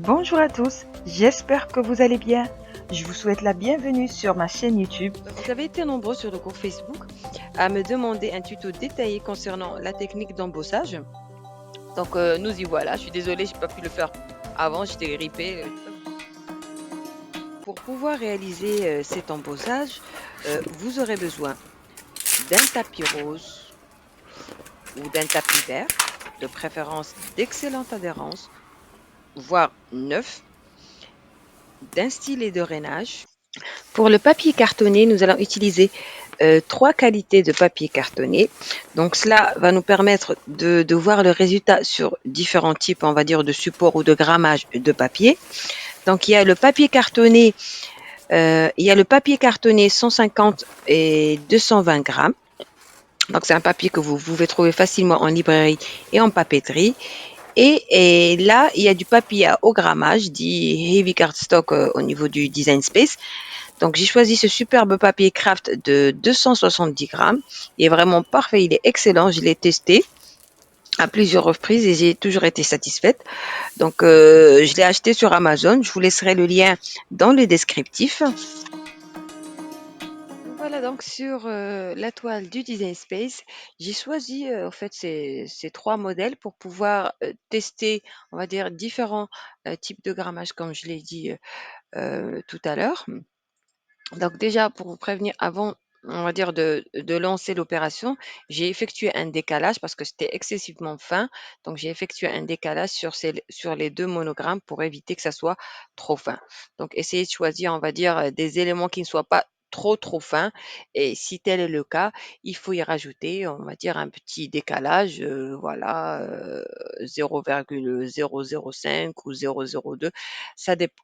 Bonjour à tous, j'espère que vous allez bien. Je vous souhaite la bienvenue sur ma chaîne YouTube. Donc, vous avez été nombreux sur le groupe Facebook à me demander un tuto détaillé concernant la technique d'embossage. Donc, nous y voilà. Je suis désolée, j'ai pas pu le faire avant, j'étais grippée. Pour pouvoir réaliser cet embossage, vous aurez besoin d'un tapis rose ou d'un tapis vert, de préférence d'excellente adhérence, voire neuf, d'un stylet de rainage. Pour le papier cartonné, nous allons utiliser trois qualités de papier cartonné. Donc, cela va nous permettre de voir le résultat sur différents types, on va dire, de supports ou de grammage de papier. Donc, il y a le papier cartonné 150 et 220 grammes. Donc, c'est un papier que vous pouvez trouver facilement en librairie et en papeterie. Et là, il y a du papier à haut grammage, dit Heavy Cardstock au niveau du Design Space. Donc, j'ai choisi ce superbe papier craft de 270 grammes. Il est vraiment parfait, il est excellent. Je l'ai testé à plusieurs reprises et j'ai toujours été satisfaite. Donc, je l'ai acheté sur Amazon. Je vous laisserai le lien dans le descriptif. Voilà, donc sur la toile du Design Space, j'ai choisi en fait ces trois modèles pour pouvoir tester, on va dire, différents types de grammage, comme je l'ai dit tout à l'heure. Donc déjà, pour vous prévenir avant, on va dire, de lancer l'opération, j'ai effectué un décalage parce que c'était excessivement fin. Donc j'ai effectué un décalage sur les deux monogrammes pour éviter que ça soit trop fin. Donc essayez de choisir, on va dire, des éléments qui ne soient pas trop fins. Et si tel est le cas, il faut y rajouter, on va dire, un petit décalage, voilà, 0,005 ou 0,02. Ça dépend.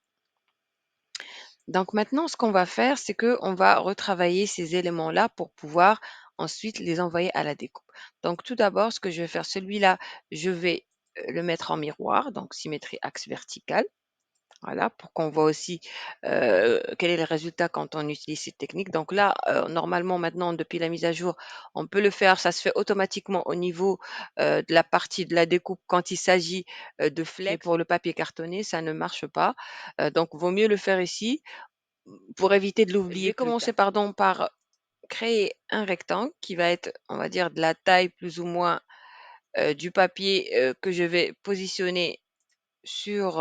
Donc maintenant, ce qu'on va faire, c'est qu'on va retravailler ces éléments-là pour pouvoir ensuite les envoyer à la découpe. Donc tout d'abord, ce que je vais faire, celui-là, je vais le mettre en miroir, donc symétrie axe vertical. Voilà, pour qu'on voit aussi quel est le résultat quand on utilise cette technique. Donc là, normalement, maintenant, depuis la mise à jour, on peut le faire. Ça se fait automatiquement au niveau de la partie de la découpe quand il s'agit de flex. Mais pour le papier cartonné, ça ne marche pas. Donc, vaut mieux le faire ici pour éviter de l'oublier. Je vais commencer par créer un rectangle qui va être, on va dire, de la taille plus ou moins du papier que je vais positionner sur,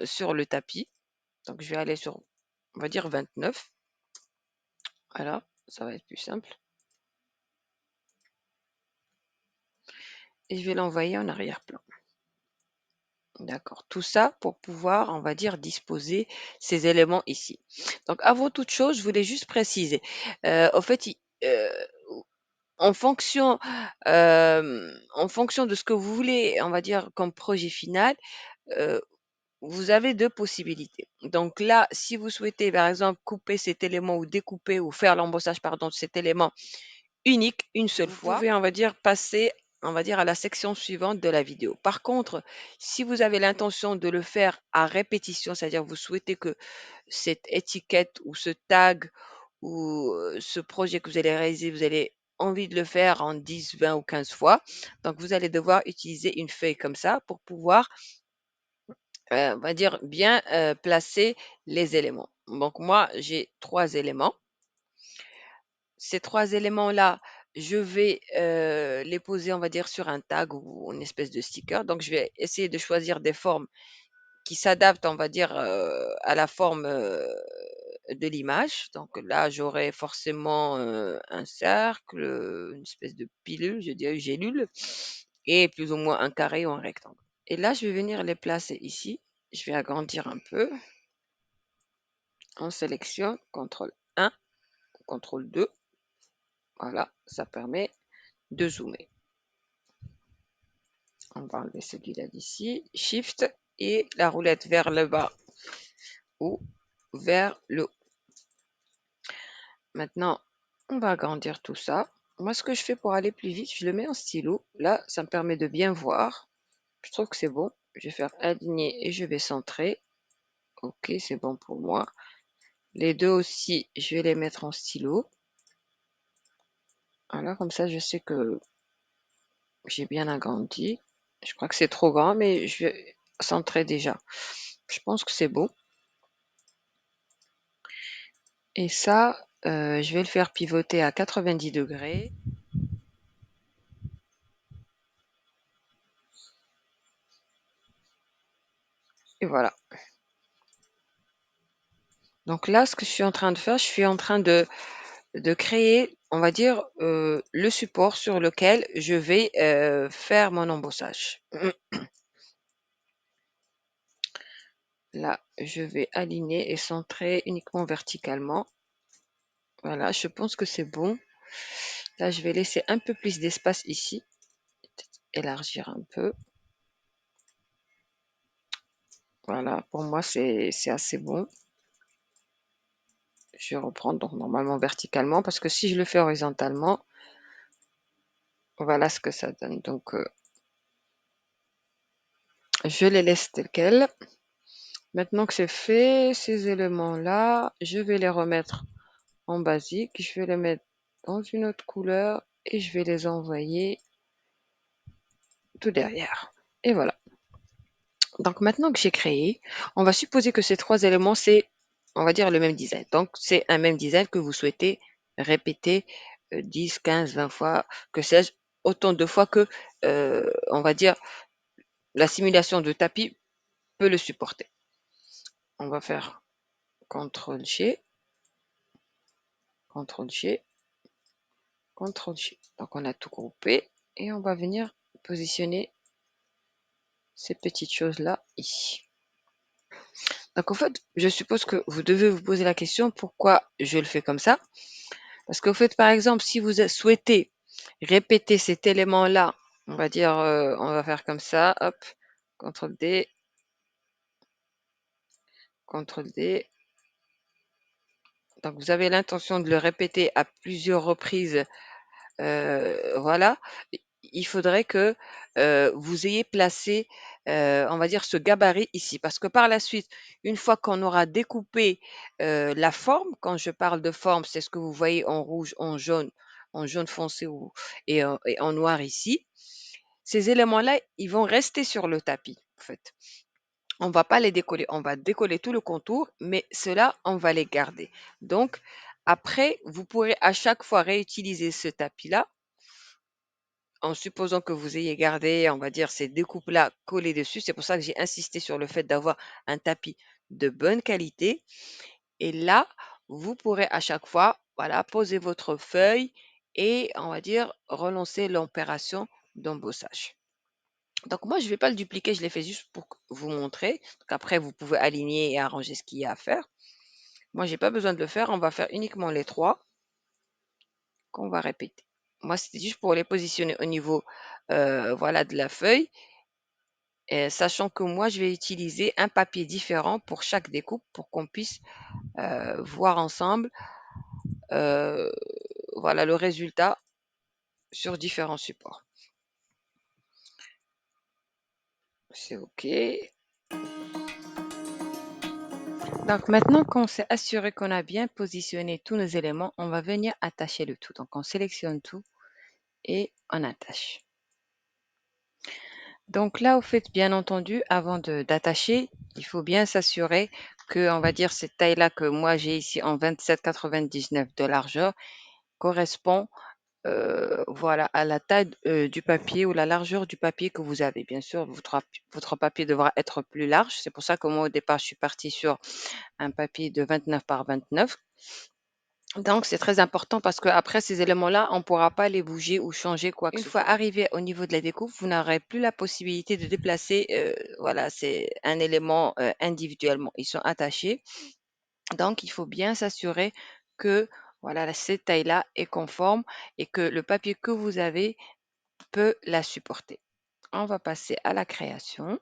sur le tapis. Donc, je vais aller sur, on va dire, 29. Voilà, ça va être plus simple. Et je vais l'envoyer en arrière-plan. D'accord. Tout ça pour pouvoir, on va dire, disposer ces éléments ici. Donc, avant toute chose, je voulais juste préciser. Au fait, en fonction, en fonction de ce que vous voulez, on va dire, comme projet final, heu, vous avez 2 possibilités. Donc là, si vous souhaitez, par exemple, couper cet élément ou découper ou faire l'embossage, pardon, de cet élément unique, une seule vous fois, pouvez, on va dire, passer, on va dire, à la section suivante de la vidéo. Par contre, si vous avez l'intention de le faire à répétition, c'est-à-dire vous souhaitez que cette étiquette ou ce tag ou ce projet que vous allez réaliser, vous avez envie de le faire en 10, 20 ou 15 fois. Donc, vous allez devoir utiliser une feuille comme ça pour pouvoir, on va dire, bien placer les éléments. Donc, moi, j'ai trois éléments. Ces trois éléments-là, je vais les poser, on va dire, sur un tag ou une espèce de sticker. Donc, je vais essayer de choisir des formes qui s'adaptent, on va dire, à la forme de l'image. Donc là, j'aurai forcément un cercle, une espèce de pilule, je dirais gélule, et plus ou moins un carré ou un rectangle. Et là, je vais venir les placer ici. Je vais agrandir un peu. On sélectionne, CTRL 1, CTRL 2. Voilà, ça permet de zoomer. On va enlever celui-là d'ici. Shift et la roulette vers le bas ou vers le haut. Maintenant, on va agrandir tout ça. Moi, ce que je fais pour aller plus vite, je le mets en stylo. Là, ça me permet de bien voir. Je trouve que c'est bon. Je vais faire aligner et je vais centrer. Ok, c'est bon pour moi. Les deux aussi, je vais les mettre en stylo. Voilà, comme ça, je sais que j'ai bien agrandi. Je crois que c'est trop grand, mais je vais centré déjà. Je pense que c'est bon. Et ça, je vais le faire pivoter à 90 degrés. Et voilà. Donc là, ce que je suis en train de faire, je suis en train de créer, on va dire, le support sur lequel je vais faire mon embossage. Là, je vais aligner et centrer uniquement verticalement. Voilà, je pense que c'est bon. Là, je vais laisser un peu plus d'espace ici, élargir un peu. Voilà, pour moi, c'est assez bon. Je vais reprendre donc normalement verticalement parce que si je le fais horizontalement, voilà ce que ça donne. Donc, je les laisse tels quels. Maintenant que c'est fait, ces éléments-là, je vais les remettre en basique. Je vais les mettre dans une autre couleur et je vais les envoyer tout derrière. Et voilà. Donc maintenant que j'ai créé, on va supposer que ces trois éléments, c'est, on va dire, le même design. Donc c'est un même design que vous souhaitez répéter 10, 15, 20 fois, que sais-je, autant de fois que, on va dire, la simulation de tapis peut le supporter. On va faire CTRL-G, CTRL-G, CTRL-G. Donc on a tout groupé et on va venir positionner ces petites choses-là ici. Donc en fait, je suppose que vous devez vous poser la question pourquoi je le fais comme ça. Parce qu'au fait, par exemple, si vous souhaitez répéter cet élément-là, on va dire, on va faire comme ça, hop, CTRL D, CTRL D. Donc vous avez l'intention de le répéter à plusieurs reprises, voilà. Il faudrait que vous ayez placé, on va dire, ce gabarit ici. Parce que par la suite, une fois qu'on aura découpé la forme, quand je parle de forme, c'est ce que vous voyez en jaune foncé et en noir ici. Ces éléments-là, ils vont rester sur le tapis, en fait. On va pas les décoller, on va décoller tout le contour, mais ceux-là, on va les garder. Donc, après, vous pourrez à chaque fois réutiliser ce tapis-là en supposant que vous ayez gardé, on va dire, ces découpes-là collées dessus. C'est pour ça que j'ai insisté sur le fait d'avoir un tapis de bonne qualité. Et là, vous pourrez à chaque fois, voilà, poser votre feuille et, on va dire, relancer l'opération d'embossage. Donc moi, je ne vais pas le dupliquer, je l'ai fait juste pour vous montrer. Donc après, vous pouvez aligner et arranger ce qu'il y a à faire. Moi, j'ai pas besoin de le faire. On va faire uniquement les trois qu'on va répéter. Moi, c'était juste pour les positionner au niveau, voilà, de la feuille. Sachant que moi, je vais utiliser un papier différent pour chaque découpe pour qu'on puisse voir ensemble euh, voilà, le résultat sur différents supports. C'est OK. Donc maintenant qu'on s'est assuré qu'on a bien positionné tous nos éléments, on va venir attacher le tout. Donc on sélectionne tout et on attache. Donc là, au fait, bien entendu, avant d'attacher, il faut bien s'assurer que, on va dire, cette taille-là que moi j'ai ici en 27,99 de largeur correspond voilà, à la taille du papier ou la largeur du papier que vous avez. Bien sûr, votre papier devra être plus large. C'est pour ça que moi, au départ, je suis partie sur un papier de 29 par 29. Donc, c'est très important parce qu'après ces éléments-là, on ne pourra pas les bouger ou changer quoi que ce soit. Une fois arrivé au niveau de la découpe, vous n'aurez plus la possibilité de déplacer, voilà, c'est un élément individuellement. Ils sont attachés. Donc, il faut bien s'assurer que voilà, cette taille-là est conforme et que le papier que vous avez peut la supporter. On va passer à la création.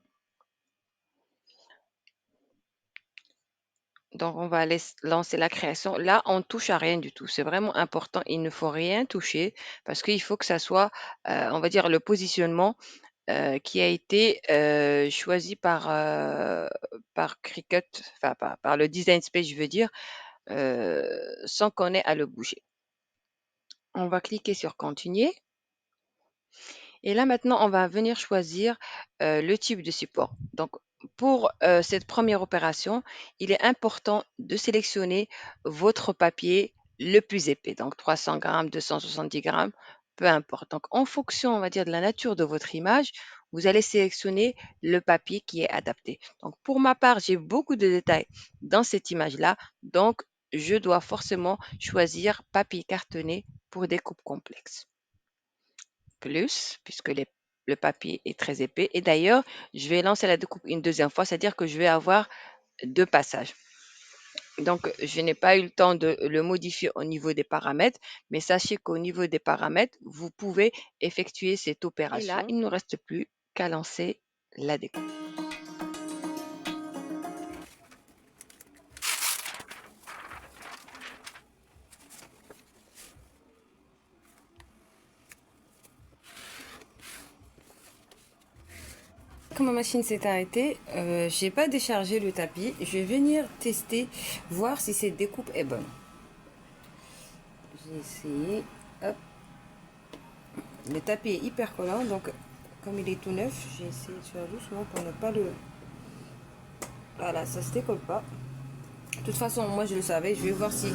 Donc, on va lancer la création. Là, on touche à rien du tout. C'est vraiment important. Il ne faut rien toucher parce qu'il faut que ça soit, on va dire, le positionnement qui a été choisi par Cricut, enfin par le Design Space, je veux dire, sans qu'on ait à le bouger. On va cliquer sur continuer Et là, maintenant, on va venir choisir le type de support. Donc, pour cette première opération, il est important de sélectionner votre papier le plus épais, donc 300 grammes, 270 grammes, peu importe. Donc, en fonction, on va dire, de la nature de votre image, vous allez sélectionner le papier qui est adapté. Donc, pour ma part, j'ai beaucoup de détails dans cette image-là, donc je dois forcément choisir papier cartonné pour des coupes complexes plus, puisque le papier est très épais. Et d'ailleurs, je vais lancer la découpe une deuxième fois, c'est-à-dire que je vais avoir deux passages. Donc, je n'ai pas eu le temps de le modifier au niveau des paramètres, mais sachez qu'au niveau des paramètres, vous pouvez effectuer cette opération. Et là, il ne nous reste plus qu'à lancer la découpe. Quand ma machine s'est arrêtée, j'ai pas déchargé le tapis. Je vais venir tester, voir si cette découpe est bonne. J'ai essayé. Hop. Le tapis est hyper collant, donc comme il est tout neuf, j'ai essayé de faire doucement pour ne pas le... Voilà, ça se décolle pas. De toute façon, moi je le savais. Je vais voir si...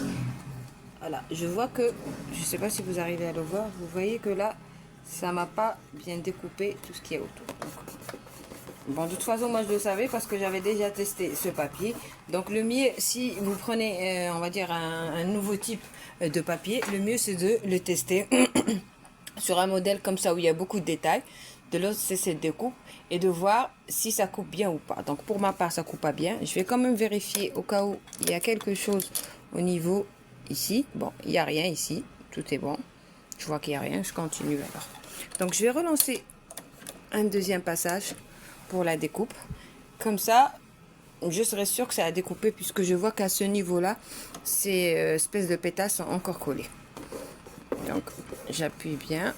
Voilà, je vois que... Je sais pas si vous arrivez à le voir. Vous voyez que là, ça m'a pas bien découpé tout ce qui est autour. Donc, bon, de toute façon, moi je le savais parce que j'avais déjà testé ce papier. Donc le mieux, si vous prenez, on va dire, un nouveau type de papier, le mieux c'est de le tester sur un modèle comme ça où il y a beaucoup de détails. De l'autre, c'est cette découpe et de voir si ça coupe bien ou pas. Donc pour ma part, ça coupe pas bien. Je vais quand même vérifier au cas où il y a quelque chose au niveau ici. Bon, il n'y a rien ici. Tout est bon. Je vois qu'il n'y a rien. Je continue alors. Donc je vais relancer un deuxième passage pour la découpe. Comme ça, je serai sûre que ça a découpé puisque je vois qu'à ce niveau-là, ces espèces de pétasses sont encore collées. Donc, j'appuie bien.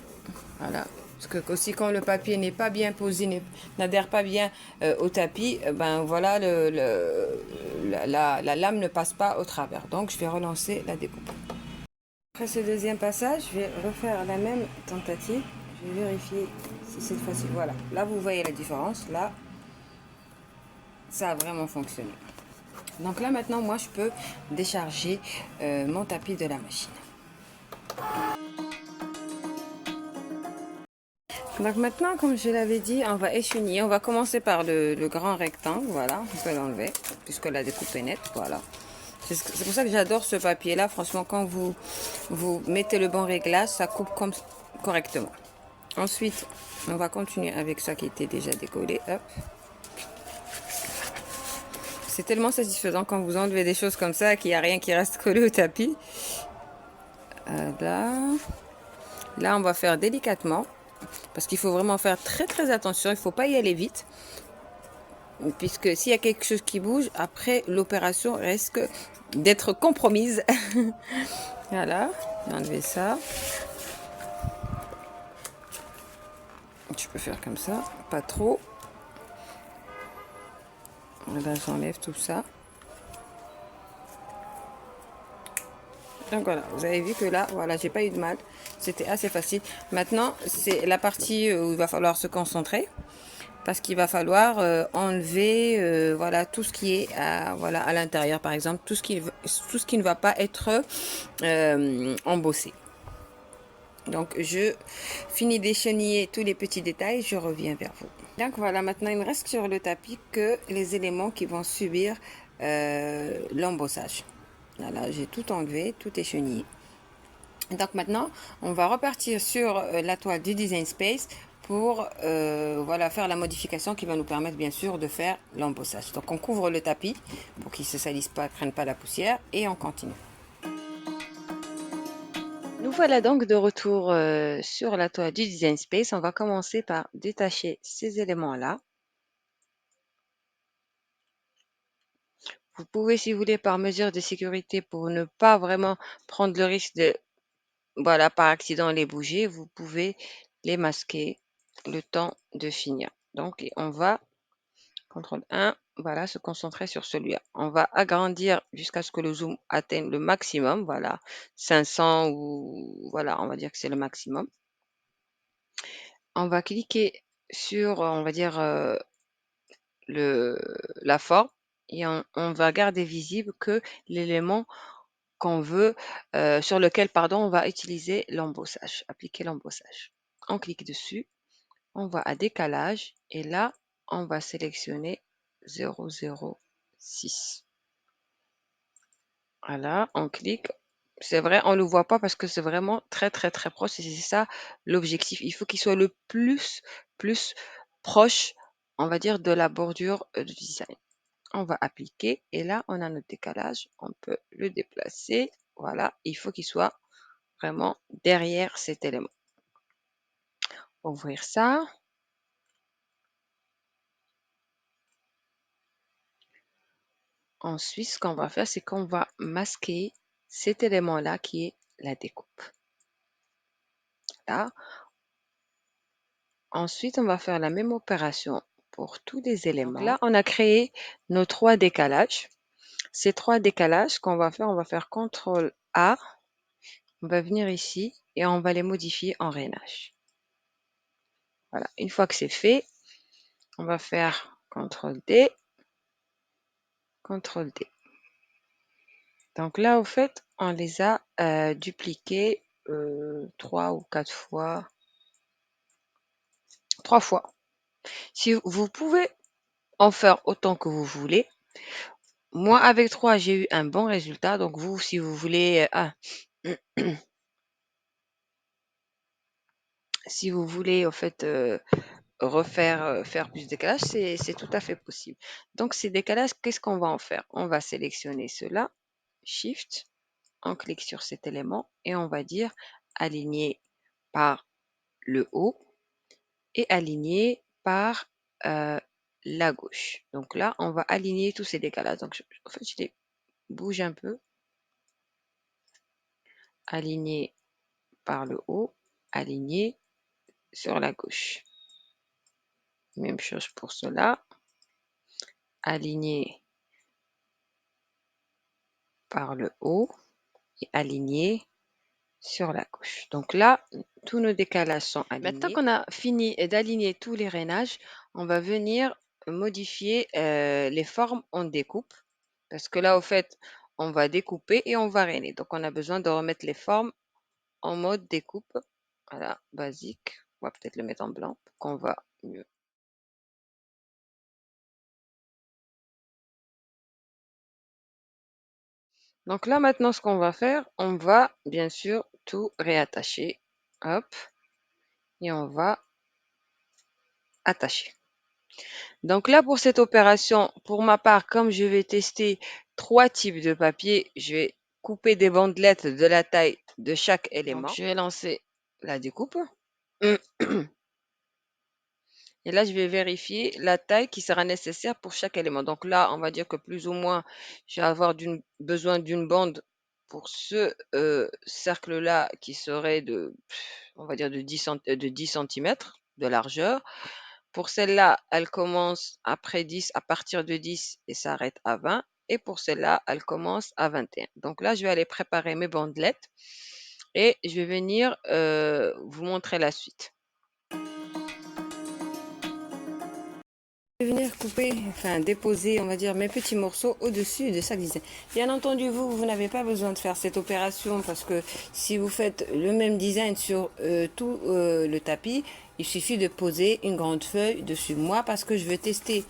Voilà. Parce que aussi quand le papier n'est pas bien posé, n'adhère pas bien au tapis, ben voilà, la lame ne passe pas au travers. Donc, je vais relancer la découpe. Après ce deuxième passage, je vais refaire la même tentative. Je vais vérifier si cette fois-ci, voilà. Là, vous voyez la différence. Là, ça a vraiment fonctionné. Donc là, maintenant, moi, je peux décharger mon tapis de la machine. Donc maintenant, comme je l'avais dit, on va écheniller. On va commencer par le grand rectangle. Voilà, on peut l'enlever puisque la découpe est nette. Voilà. C'est pour ça que j'adore ce papier-là. Franchement, quand vous mettez le bon réglage, ça coupe comme correctement. Ensuite, on va continuer avec ça qui était déjà décollé. Hop. C'est tellement satisfaisant quand vous enlevez des choses comme ça qu'il n'y a rien qui reste collé au tapis. Là, on va faire délicatement parce qu'il faut vraiment faire très très attention. Il ne faut pas y aller vite puisque s'il y a quelque chose qui bouge, après l'opération risque d'être compromise. Voilà, j'ai enlevé ça. Je peux faire comme ça, pas trop. Là, j'enlève tout ça. Donc voilà, vous avez vu que là, voilà, j'ai pas eu de mal. C'était assez facile. Maintenant, c'est la partie où il va falloir se concentrer. Parce qu'il va falloir enlever voilà, tout ce qui est voilà, à l'intérieur, par exemple, tout ce qui ne va pas être embossé. Donc, je finis d'écheniller tous les petits détails, je reviens vers vous. Donc voilà, maintenant, il me reste sur le tapis que les éléments qui vont subir l'embossage. Voilà, j'ai tout enlevé, tout échenillé. Donc maintenant, on va repartir sur la toile du Design Space pour voilà, faire la modification qui va nous permettre bien sûr de faire l'embossage. Donc on couvre le tapis pour qu'il ne se salisse pas, ne prenne pas la poussière et on continue. Nous voilà donc de retour sur la toile du Design Space. On va commencer par détacher ces éléments-là. Vous pouvez, si vous voulez, par mesure de sécurité, pour ne pas vraiment prendre le risque de, voilà, par accident les bouger, vous pouvez les masquer le temps de finir. Donc, on va, CTRL 1, voilà, se concentrer sur celui-là. On va agrandir jusqu'à ce que le zoom atteigne le maximum, voilà, 500 ou, voilà, on va dire que c'est le maximum. on va cliquer sur, on va dire, la forme et on va garder visible que l'élément qu'on veut, sur lequel, pardon, on va utiliser l'embossage, appliquer l'embossage. On clique dessus, on va à décalage et là, on va sélectionner 0,06. Voilà, on clique. C'est vrai, on ne le voit pas parce que c'est vraiment très, très, très proche et c'est ça l'objectif. Il faut qu'il soit le plus proche, on va dire, de la bordure du design. On va appliquer et là, on a notre décalage. On peut le déplacer. Voilà, il faut qu'il soit vraiment derrière cet élément. Ouvrir ça. Ensuite, ce qu'on va faire, c'est qu'on va masquer cet élément-là qui est la découpe. Là. Ensuite, on va faire la même opération pour tous les éléments. Donc là, on a créé nos 3 décalages. Ces 3 décalages qu'on va faire, on va faire CTRL A. On va venir ici et on va les modifier en rainage. Voilà, une fois que c'est fait, on va faire CTRL D, CTRL D. Donc là, au fait, on les a dupliqués 3 ou 4 fois. 3 fois. Si vous pouvez en faire autant que vous voulez. Moi, avec 3, j'ai eu un bon résultat. Donc, vous, si vous voulez, si vous voulez, en fait, refaire, faire plus de décalage, c'est tout à fait possible. Donc, ces décalages, qu'est-ce qu'on va en faire? On va sélectionner cela, Shift, on clique sur cet élément et on va dire aligner par le haut et aligner par la gauche. Donc là, on va aligner tous ces décalages. Donc, en fait, je les bouge un peu. Aligner par le haut, aligner sur la gauche. Même chose pour cela. Aligner par le haut et aligner sur la gauche. Donc là, tous nos décalages sont alignés. Maintenant qu'on a fini d'aligner tous les rainages, on va venir modifier les formes en découpe. Parce que là, au fait, on va découper et on va rainer. Donc, on a besoin de remettre les formes en mode découpe. Voilà, basique. On va peut-être le mettre en blanc pour qu'on voit mieux. Donc là, maintenant, ce qu'on va faire, on va bien sûr tout réattacher. Hop. Et on va attacher. Donc là, pour cette opération, pour ma part, comme je vais tester 3 types de papier, je vais couper des bandelettes de la taille de chaque élément. Donc, je vais lancer la découpe. Et là, je vais vérifier la taille qui sera nécessaire pour chaque élément. Donc là, on va dire que plus ou moins, je vais avoir besoin d'une bande pour ce cercle-là qui serait de, on va dire, de 10 cm de largeur. Pour celle-là, elle commence après 10, à partir de 10 et s'arrête à 20. Et pour celle-là, elle commence à 21. Donc là, je vais aller préparer mes bandelettes et je vais venir vous montrer la suite. Je vais venir couper, enfin déposer, on va dire, mes petits morceaux au-dessus de chaque design. Bien entendu, vous n'avez pas besoin de faire cette opération parce que si vous faites le même design sur tout le tapis, il suffit de poser une grande feuille dessus. Moi, parce que je veux tester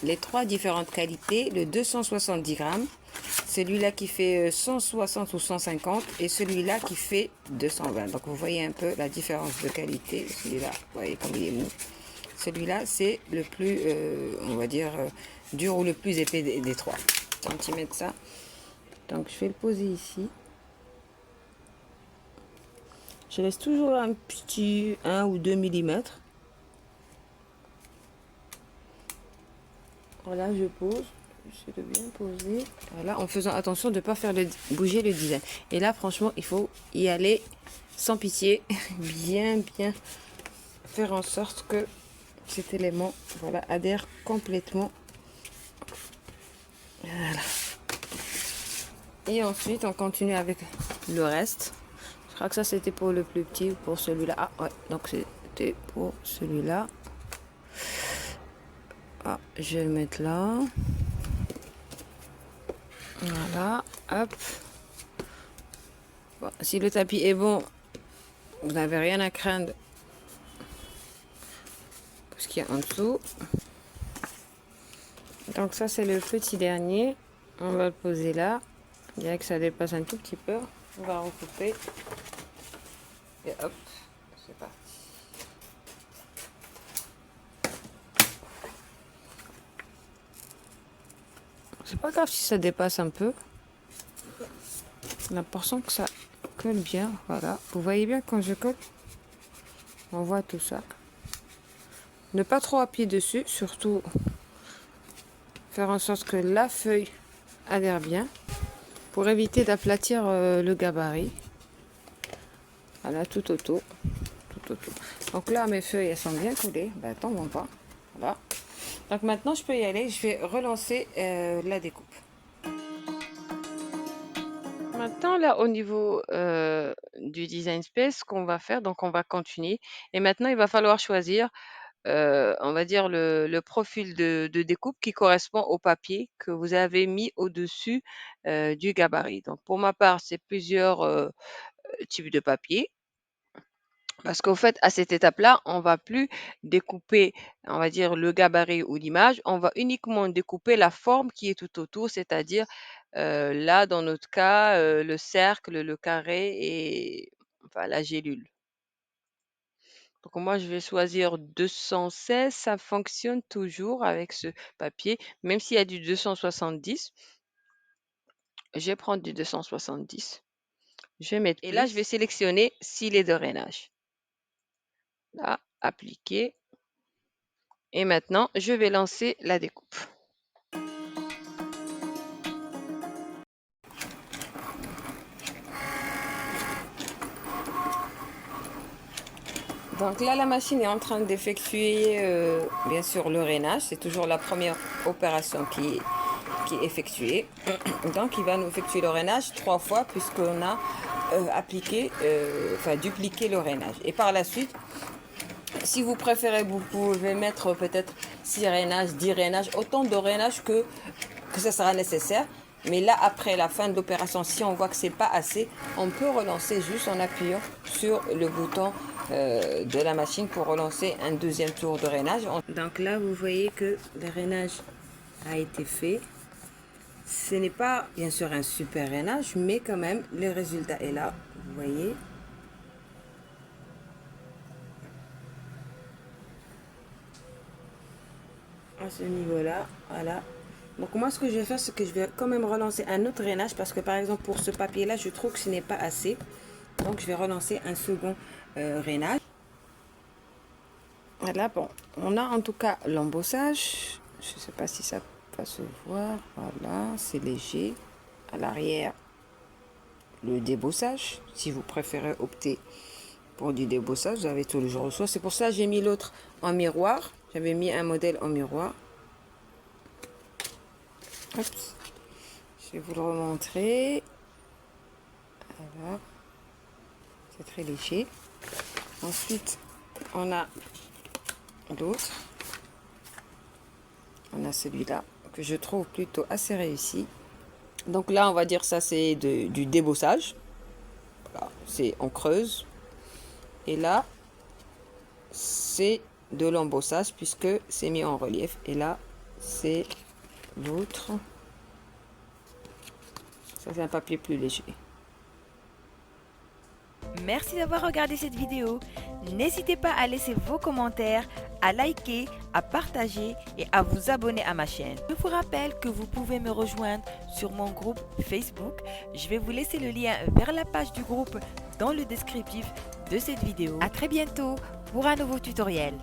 les 3 différentes qualités, le 270 grammes, celui-là qui fait 160 ou 150 et celui-là qui fait 220. Donc vous voyez un peu la différence de qualité. Celui-là, vous voyez comme il est mou. Celui-là, c'est le plus, on va dire, dur ou le plus épais des 3 cm ça. Donc, je vais le poser ici. Je laisse toujours un petit 1 ou 2 mm. Voilà, je pose. J'essaie de bien poser. Voilà, en faisant attention de ne pas faire bouger le design. Et là, franchement, il faut y aller sans pitié. Bien faire en sorte que cet élément, voilà, adhère complètement. Voilà. Et ensuite, on continue avec le reste. Je crois que ça, c'était pour le plus petit, pour celui-là. Ah, ouais, donc c'était côté pour celui-là. Ah, je vais le mettre là. Voilà, hop. Bon, si le tapis est bon, vous n'avez rien à craindre pour ce qu'il y a en dessous. Donc ça, c'est le petit dernier. On va le poser là. Il y a que ça dépasse un tout petit peu. On va recouper. Et hop, c'est parti. C'est pas grave si ça dépasse un peu. L'important que ça colle bien. Voilà. Vous voyez bien quand je colle, on voit tout ça. Ne pas trop appuyer dessus, surtout faire en sorte que la feuille adhère bien pour éviter d'aplatir le gabarit. Voilà, tout autour. Tout autour. Donc là, mes feuilles, elles sont bien collées. Ben, tombons pas. Voilà. Donc maintenant, je peux y aller. Je vais relancer la découpe. Maintenant, là, au niveau du design space, ce qu'on va faire, donc on va continuer. Et maintenant, il va falloir choisir, on va dire, le profil de découpe qui correspond au papier que vous avez mis au-dessus du gabarit. Donc, pour ma part, c'est plusieurs types de papier. Parce qu'au fait, à cette étape-là, on va plus découper, on va dire, le gabarit ou l'image, on va uniquement découper la forme qui est tout autour, c'est-à-dire là, dans notre cas, le cercle, le carré et enfin la gélule. Donc moi, je vais choisir 216, ça fonctionne toujours avec ce papier, même s'il y a du 270, je vais prendre du 270. Je vais mettre et là, je vais sélectionner filet de drainage. Là, appliquer. Et maintenant, je vais lancer la découpe. Donc là, la machine est en train d'effectuer, bien sûr, le rainage. C'est toujours la première opération qui est effectuée. Donc, il va nous effectuer le rainage 3 fois puisqu'on a dupliqué le rainage. Et par la suite, si vous préférez, vous pouvez mettre peut-être 6 rainages, 10 rainages, autant de rainage que ça sera nécessaire. Mais là, après la fin de l'opération, si on voit que c'est pas assez, on peut relancer juste en appuyant sur le bouton de la machine pour relancer un deuxième tour de rainage. Donc là, vous voyez que le rainage a été fait. Ce n'est pas bien sûr un super rainage, mais quand même, le résultat est là. Vous voyez. À ce niveau-là, voilà. Donc moi, ce que je vais faire, c'est que je vais quand même relancer un autre rainage parce que par exemple, pour ce papier-là, je trouve que ce n'est pas assez. Donc je vais relancer un second rainage. Voilà, bon, on a en tout cas l'embossage. Je ne sais pas si ça va se voir. Voilà, c'est léger. À l'arrière, le débossage. Si vous préférez opter pour du débossage, vous avez tous les jours le choix. C'est pour ça que j'ai mis l'autre en miroir. J'avais mis un modèle en miroir. Hop. Je vais vous le remontrer. Voilà. C'est très léger. Ensuite, on a l'autre. On a celui-là que je trouve plutôt assez réussi. Donc là, on va dire ça, c'est du débossage. Voilà, c'est on creuse. Et là, c'est de l'embossage puisque c'est mis en relief. Et là, c'est l'autre. Ça, c'est un papier plus léger. Merci d'avoir regardé cette vidéo. N'hésitez pas à laisser vos commentaires, à liker, à partager et à vous abonner à ma chaîne. Je vous rappelle que vous pouvez me rejoindre sur mon groupe Facebook. Je vais vous laisser le lien vers la page du groupe dans le descriptif de cette vidéo. À très bientôt pour un nouveau tutoriel.